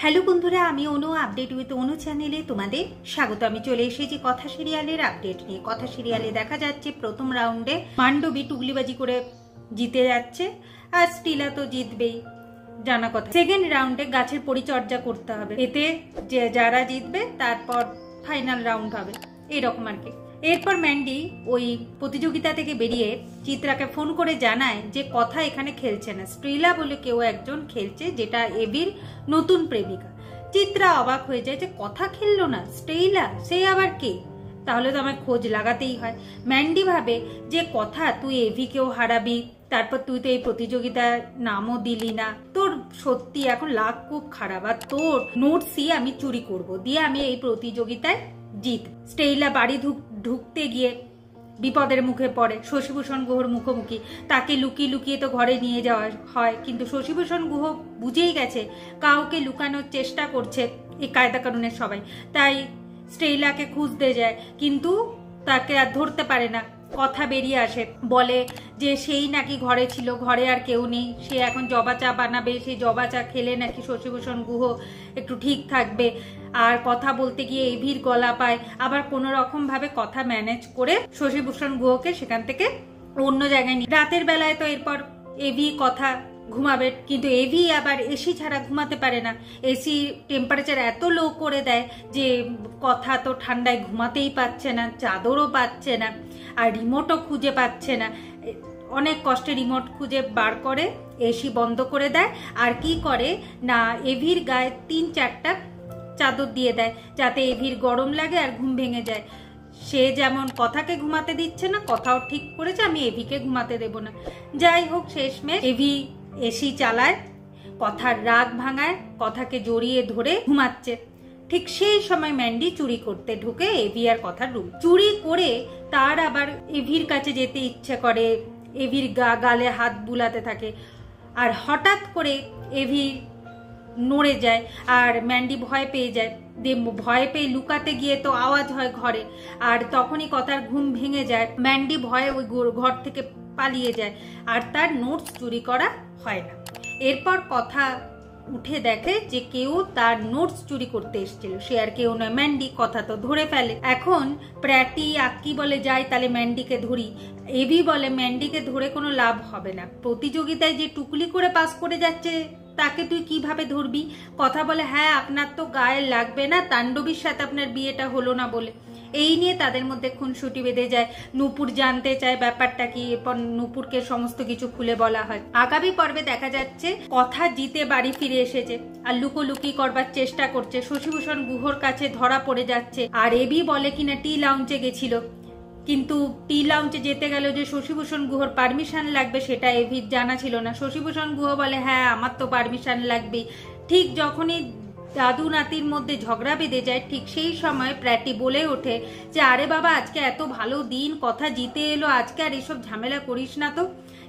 Hello বন্ধুরা, আমি অনু update with অনু চ্যানেলে তোমাদের স্বাগত। আমি চলে এসেছি কথা সিরিয়ালের আপডেট নিয়ে। কথা সিরিয়ালে দেখা যাচ্ছে প্রথম রাউন্ডে মান্ডবী টুকলিবাজি করে জিতে যাচ্ছে, আর স্টিলা তো জিতবেই, জানা কথা। সেকেন্ড রাউন্ডে গাছের পরিচর্যা করতে হবে, এতে যে যারা জিতবে তারপর ফাইনাল রাউন্ড হবে, এরকম আর কি। এরপর ম্যান্ডি ওই প্রতিযোগিতা থেকে বেরিয়ে চিত্রাকে ফোন করে জানায় যে কথা এখানে খেলছে না, স্ট্রিলা বলে কেউ একজন খেলছে, যেটা এভির নতুন প্রেমিকা। চিত্রা অবাক হয়ে যায় যে কথা খেললো না স্ট্রিলা, সে আবার কে? তাহলে তো আমায় খোঁজ লাগাতেই হয়। ম্যান্ডি ভাবে যে কথা তুই এভিকেও হারাবি, তারপর তুই তো এই প্রতিযোগিতার নামও দিলি না, তোর সত্যি এখন লাক খুব খারাপ, আর তোর নোটসই আমি চুরি করব, দিয়ে আমি এই প্রতিযোগিতায় জিত। স্টেইলা বাড়ি ঢুকতে গিয়ে বিপদের মুখে পড়ে শশীভূষণ গুহর মুখোমুখি। তাকে লুকিয়ে লুকিয়ে তো ঘরে নিয়ে যাওয়া হয়, কিন্তু শশীভূষণ গুহ বুঝেই গেছে কাউকে লুকানোর চেষ্টা করছে এই কায়দা কানুনের সবাই, তাই স্টেইলাকে খুঁজতে যায়, কিন্তু তাকে আর ধরতে পারে না। কথা বেরিয়ে আসে, বলে যে সেই নাকি ঘরে ছিল, ঘরে আর কেউ নেই, সে এখন জবা চা বানাবে, সেই জবা চা খেলে নাকি শশীভূষণ গুহ একটু ঠিক থাকবে। আর কথা বলতে গিয়ে এভির গলা পায়, আবার কোনো রকম ভাবে কথা ম্যানেজ করে শশীভূষণ গুহকে সেখান থেকে অন্য জায়গায় নিয়ে। রাতের বেলায় তো এরপর এভি কথা ঘুমাবে, কিন্তু এভি আবার এসি ছাড়া ঘুমাতে পারে না, এসি টেম্পারেচার এত লো করে দেয় যে কথা তো ঠান্ডায় ঘুমাতেই পাচ্ছে না, চাদরও পাচ্ছে না, আর রিমোটও খুঁজে পাচ্ছে না। অনেক কষ্টে রিমোট খুঁজে বার করে এসি বন্ধ করে দেয়, আর কি করে না এভির গায়ে 3-4টা চাদর দিয়ে দেয় যাতে এভির গরম লাগে আর ঘুম ভেঙে যায়। সে যেমন কথাকে ঘুমাতে দিচ্ছে না, কথাও ঠিক করেছে আমি এভিকে ঘুমাতে দেব না। যাই হোক, শেষমেশ এভি এসি চালায়, কথার রাগ ভাঙায়, কথাকে জড়িয়ে ধরে ঘুমাচ্ছে। ঠিক সেই সময় ম্যান্ডি চুরি করতে ঢুকে এভি আর কথার রুম। চুরি করে তার আবার এভির কাছে যেতে ইচ্ছে করে, এভির গালে হাত বুলাতে থাকে, আর হঠাৎ করে এভি নড়ে যায়, আর ম্যান্ডি ভয় পেয়ে যায়। ভয় পেয়ে লুকাতে গিয়ে তো আওয়াজ হয় ঘরে, আর তখনই কথার ঘুম ভেঙে যায়। ম্যান্ডি ভয়ে ওই ঘর থেকে পালিয়ে যায়, আর তার নোটস চুরি করা হয় না। এরপর কথা উঠে দেখে যে কেউ তার নোটস চুরি করতে এসেছিল, সে আর কেউ নয় ম্যান্ডি। কথা তো ধরে ফেলে। এখন প্র্যাটি আক্কি বলে যাই তাহলে ম্যান্ডিকে ধরি, এভি বলে ম্যান্ডিকে ধরে কোনো লাভ হবে না, প্রতিযোগিতায় যে টুকলি করে পাস করে যাচ্ছে তাকে তুই কিভাবে ধরবি? কথা বলে হ্যাঁ আপনার তো গায়ে লাগবে না, তাণ্ডবীর সাথে আপনার বিয়েটা হলো না বলে। এই নিয়ে তাদের মধ্যে খুনসুটি বেঁধে যায়। নূপুর জানতে চায় ব্যাপারটা কি, এরপর নূপুরকে সমস্ত কিছু খুলে বলা হয়। আগামী পর্বে দেখা যাচ্ছে কথা জিতে বাড়ি ফিরে এসেছে, আর লুকোলুকি করবার চেষ্টা করছে, শশীভূষণ গুহর কাছে ধরা পড়ে যাচ্ছে। আর এবি বলে কিনা টি লাউঞ্জে গেছিল, কিন্তু টি লাউঞ্জে যেতে গেল যে শশীভূষণ গুহর পারমিশন লাগবে সেটা এভির জানা ছিল না। শশীভূষণ গুহ বলে হ্যাঁ আমার তো পারমিশন লাগবে। ঠিক যখনই দাদু নাতির মধ্যে ঝগড়া বেঁধে যায়, ঠিক সেই সময় প্র্যাটি বলে ওঠে যে আরে বাবা আজকে এত ভালো দিন, কথা জিতে এলো, আজকে আর এসব ঝামেলা করিস না তো।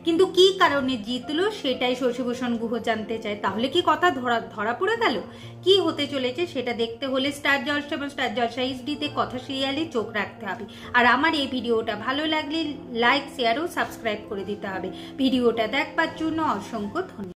কিন্তু কি কারণে জিতলো সেটাই শশীভূষণ গুহ জানতে চায়। তাহলে কি কথা ধরা পড়ে গেল? কি হতে চলেছে সেটা দেখতে হলে স্টার জলসা এবং স্টার জলসা এইচডিতে কথা সিরিয়ালে চোখ রাখতে হবে। আর আমার এই ভিডিওটা ভালো লাগলে লাইক, শেয়ার ও সাবস্ক্রাইব করে দিতে হবে। ভিডিওটা দেখবার জন্য অসংখ্য ধন্যবাদ।